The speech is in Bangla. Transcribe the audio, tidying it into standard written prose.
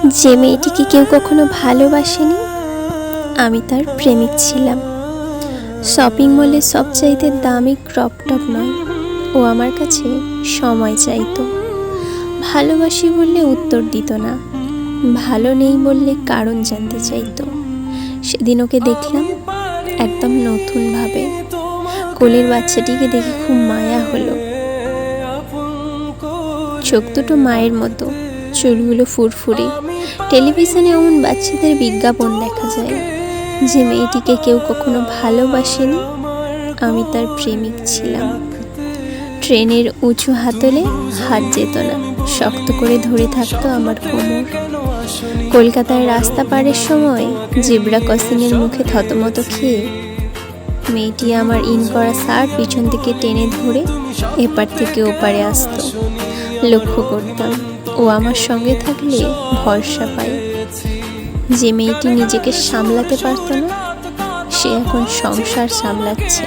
যে মেয়েটিকে কেউ কখনো ভালোবাসেনি, আমি তার প্রেমিক ছিলাম। শপিং মলে সবচাইতে দামি ক্রপ টপ নয়, ও আমার কাছে সময় চাইতো। ভালোবাসি বললে উত্তর দিত না, ভালো নেই বললে কারণ জানতে চাইতো। সেদিন ওকে দেখলাম একদম নতুনভাবে। কোলের বাচ্চাটিকে দেখে খুব মায়া হলো। চোখ দুটো মায়ের মতো, চুলগুলো ফুরফুরে। টেলিভিশনে এমন বাচ্চাদের বিজ্ঞাপন দেখা যায়। যে মেয়েটিকে কেউ কখনো ভালোবাসেনি, আমি তার প্রেমিক ছিলাম। ট্রেনের উঁচু হাতলে হাত যেত না, শক্ত করে ধরে থাকতো আমার কোমর। কলকাতার রাস্তা পারের সময় জেব্রা ক্রসিংয়ের মুখে থতমত খেয়ে মেয়েটি আমার ইন করা শার্ট পিছন থেকে টেনে ধরে এপার থেকে ওপারে আসতো। লক্ষ্য করতাম ও আমার সঙ্গে থাকলে ভরসা পায়। যে মেয়েটি নিজেকে সামলাতে পারত না, সে এখন সংসার সামলাচ্ছে।